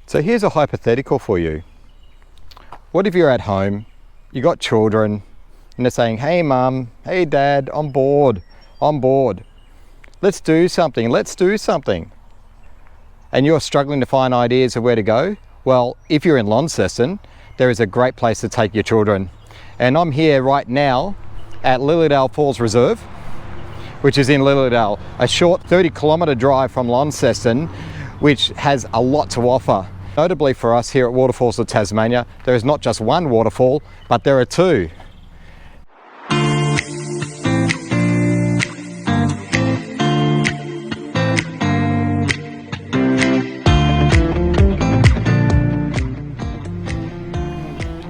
So here's a hypothetical for you. What if you're at home, you got children, and they're saying, hey mum, hey dad, I'm bored. Let's do something. And you're struggling to find ideas of where to go? Well, if you're in Launceston, there is a great place to take your children. And I'm here right now at Lilydale Falls Reserve, which is in Lilydale, a short 30-kilometre drive from Launceston, which has a lot to offer. Notably for us here at Waterfalls of Tasmania, there is not just one waterfall, but there are two.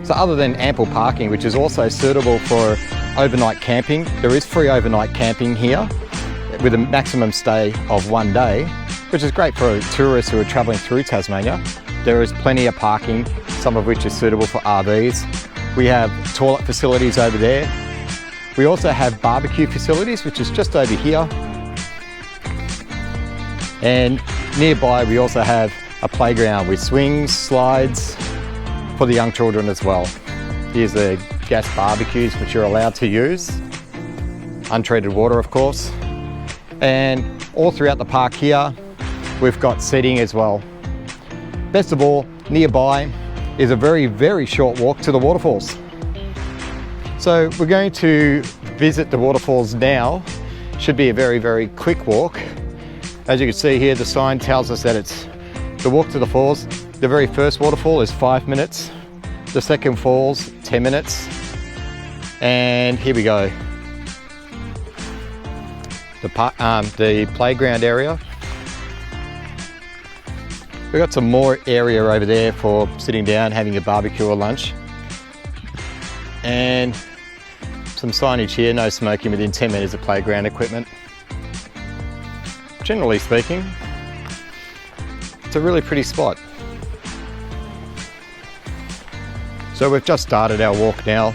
So other than ample parking, which is also suitable for overnight camping, there is free overnight camping here with a maximum stay of 1 day, which is great for tourists who are travelling through Tasmania. There is plenty of parking, some of which is suitable for RVs. We have toilet facilities over there. We also have barbecue facilities, which is just over here. And nearby we also have a playground with swings, slides, for the young children as well. Here's the gas barbecues which you're allowed to use. Untreated water, of course. And all throughout the park here, we've got seating as well. Best of all, nearby is a very, very short walk to the waterfalls. So we're going to visit the waterfalls now. Should be a very, very quick walk. As you can see here, the sign tells us that it's the walk to the falls. The very first waterfall is 5 minutes. The second fall's 10 minutes. And here we go. The playground area. We've got some more area over there for sitting down, having a barbecue or lunch. And some signage here, no smoking within 10 metres of playground equipment. Generally speaking, it's a really pretty spot. So we've just started our walk now.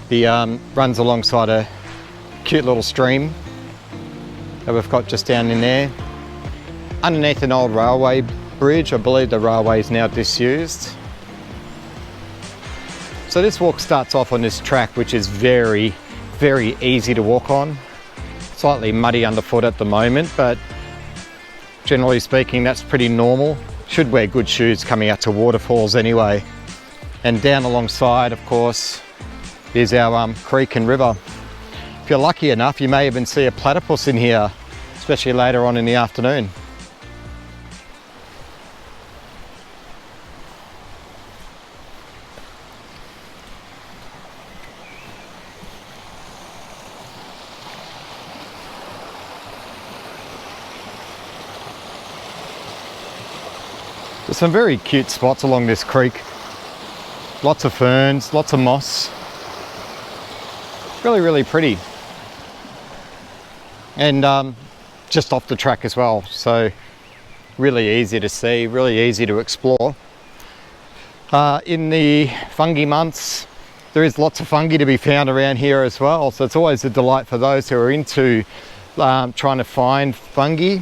The runs alongside a cute little stream that we've got just down in there. Underneath an old railway bridge. I believe the railway is now disused. So this walk starts off on this track, which is very, very easy to walk on. Slightly muddy underfoot at the moment, but generally speaking, that's pretty normal. Should wear good shoes coming out to waterfalls anyway. And down alongside, of course, is our creek and river. If you're lucky enough, you may even see a platypus in here, especially later on in the afternoon. There's some very cute spots along this creek. Lots of ferns, lots of moss. Really, really pretty. And just off the track as well. So really easy to see, really easy to explore. In the fungi months, there is lots of fungi to be found around here as well. So it's always a delight for those who are into trying to find fungi.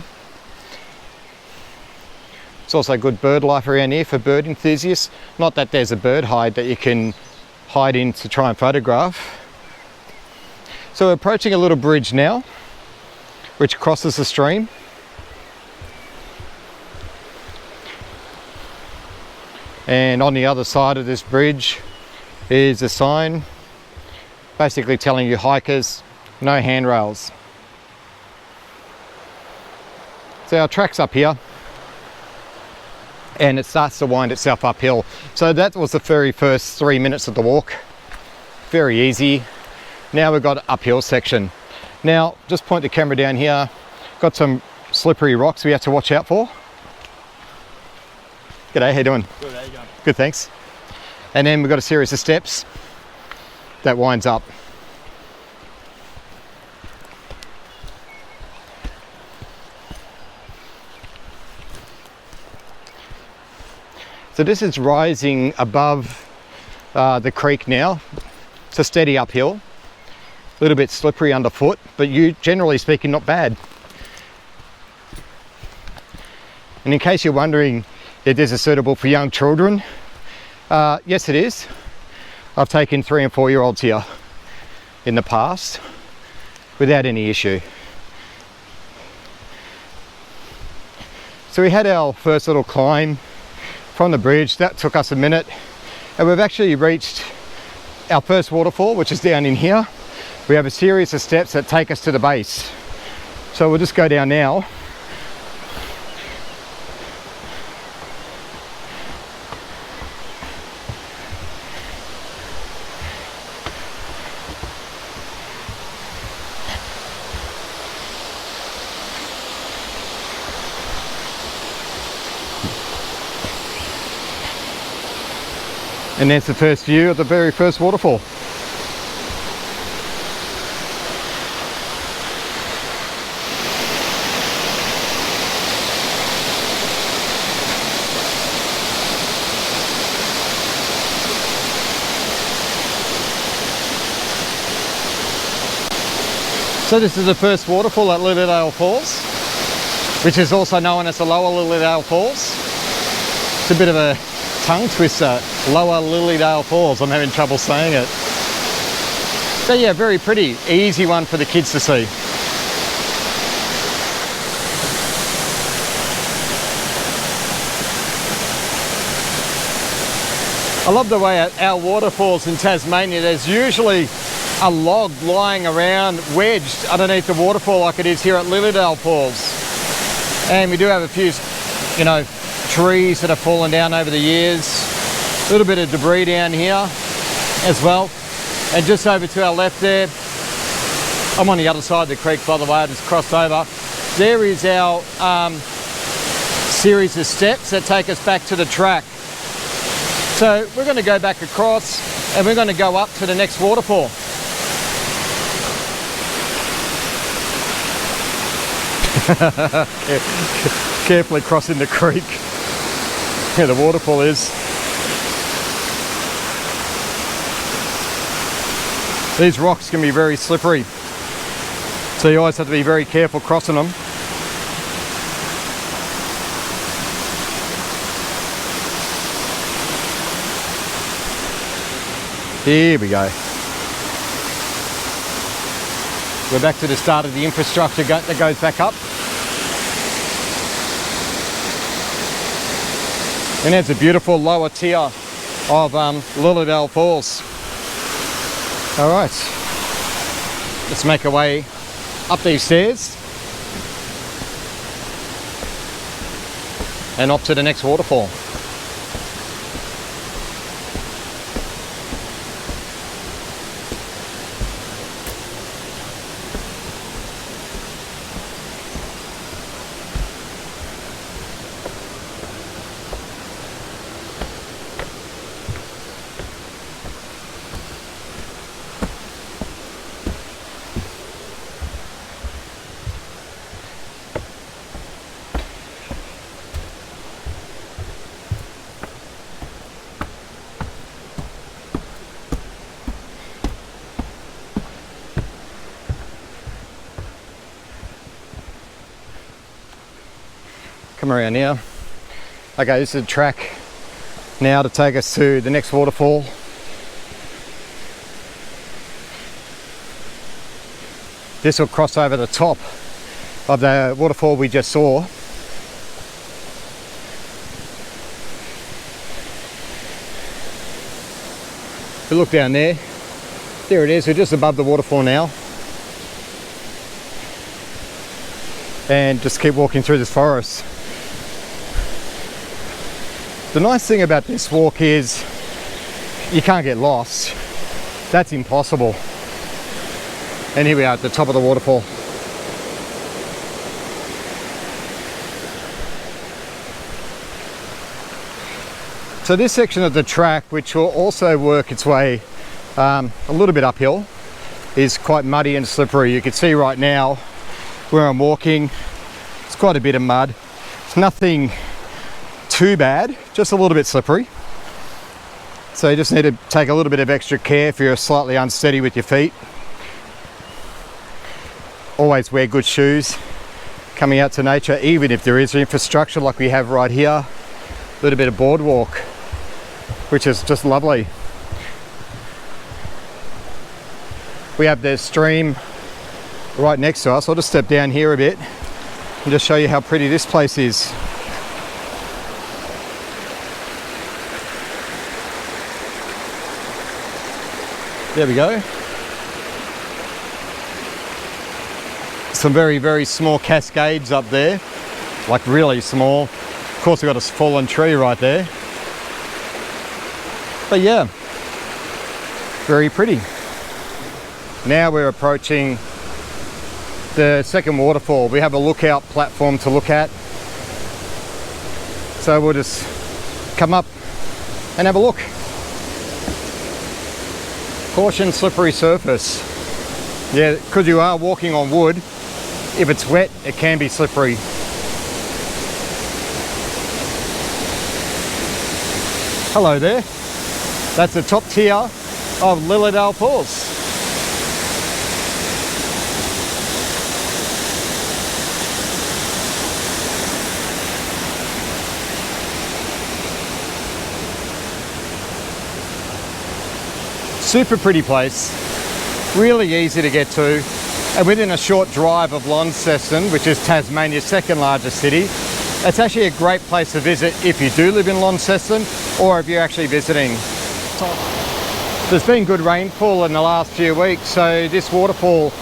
It's also good bird life around here for bird enthusiasts. Not that there's a bird hide that you can hide in to try and photograph. So we're approaching a little bridge now, which crosses the stream. And on the other side of this bridge is a sign basically telling you hikers, no handrails. So our track's up here, and it starts to wind itself uphill. So that was the very first 3 minutes of the walk. Very easy. Now we've got an uphill section. Now, just point the camera down here. Got some slippery rocks we have to watch out for. G'day, how you doing? Good, how you going? Good, thanks. And then we've got a series of steps that winds up. So this is rising above the creek now. It's a steady uphill, a little bit slippery underfoot, but generally speaking, not bad. And in case you're wondering if this is suitable for young children. Yes, it is. I've taken 3 and 4 year olds here in the past without any issue. So we had our first little climb from the bridge. That took us a minute, and we've actually reached our first waterfall, which is down in here. We have a series of steps that take us to the base. So we'll just go down now. And that's the first view of the very first waterfall. So this is the first waterfall at Lilydale Falls, which is also known as the Lower Lilydale Falls. It's a bit of a tongue twister, Lower Lilydale Falls. I'm having trouble saying it. So yeah, very pretty, easy one for the kids to see. I love the way at our waterfalls in Tasmania, there's usually a log lying around wedged underneath the waterfall like it is here at Lilydale Falls. And we do have a few, you know, trees that have fallen down over the years. A little bit of debris down here as well. And just over to our left there, I'm on the other side of the creek by the way, I just crossed over. There is our series of steps that take us back to the track. So we're going to go back across and we're going to go up to the next waterfall. Carefully crossing the creek. Yeah, the waterfall is. These rocks can be very slippery, so you always have to be very careful crossing them. Here we go. We're back to the start of the infrastructure that goes back up. And there's a beautiful lower tier of Lilydale Falls. All right, let's make our way up these stairs and up to the next waterfall. Come around here. Okay, this is the track now to take us to the next waterfall. This will cross over the top of the waterfall we just saw. If you look down there, there it is, we're just above the waterfall now. And just keep walking through this forest. The nice thing about this walk is you can't get lost. That's impossible. And here we are at the top of the waterfall. So this section of the track, which will also work its way a little bit uphill, is quite muddy and slippery. You can see right now where I'm walking, it's quite a bit of mud. It's nothing too bad, just a little bit slippery. So you just need to take a little bit of extra care if you're slightly unsteady with your feet. Always wear good shoes coming out to nature, even if there is infrastructure like we have right here. little bit of boardwalk, which is just lovely. We have the stream right next to us. I'll just step down here a bit and just show you how pretty this place is. There we go. Some very, very small cascades up there, like really small. Of course, we've got a fallen tree right there. But yeah, very pretty. Now we're approaching the second waterfall. We have a lookout platform to look at. So we'll just come up and have a look. Caution, slippery surface. Yeah, because you are walking on wood, if it's wet, it can be slippery. Hello there. That's the top tier of Lilydale Falls. Super pretty place, really easy to get to, and within a short drive of Launceston, which is Tasmania's second largest city. It's actually a great place to visit if you do live in Launceston or if you're actually visiting. There's been good rainfall in the last few weeks, so this waterfall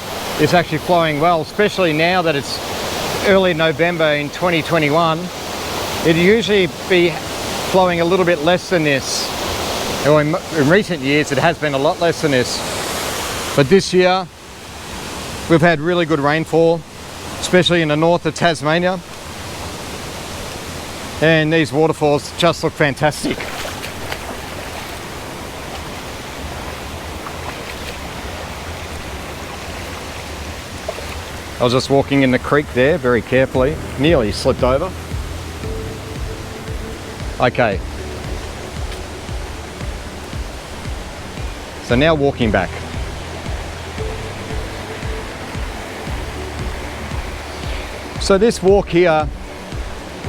is actually flowing well, especially now that it's early November in 2021. It'd usually be flowing a little bit less than this. In recent years, it has been a lot less than this. But this year, we've had really good rainfall, especially in the north of Tasmania. And these waterfalls just look fantastic. I was just walking in the creek there very carefully, nearly slipped over. Okay. So now walking back. So this walk here,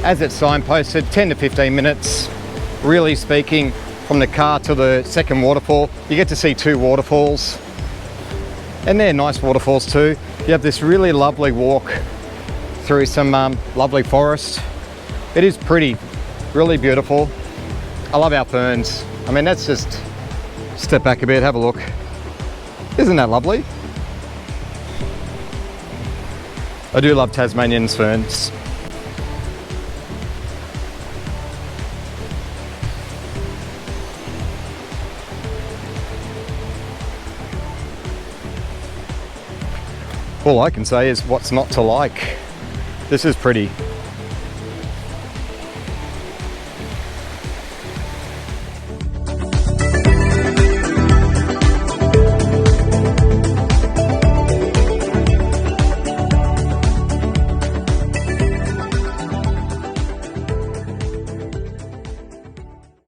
as it's signposted, 10 to 15 minutes. Really speaking, from the car to the second waterfall, you get to see two waterfalls. And they're nice waterfalls too. You have this really lovely walk through some lovely forest. It is pretty, really beautiful. I love our ferns. I mean, that's just, step back a bit, have a look. Isn't that lovely? I do love Tasmanian ferns. All I can say is what's not to like. This is pretty.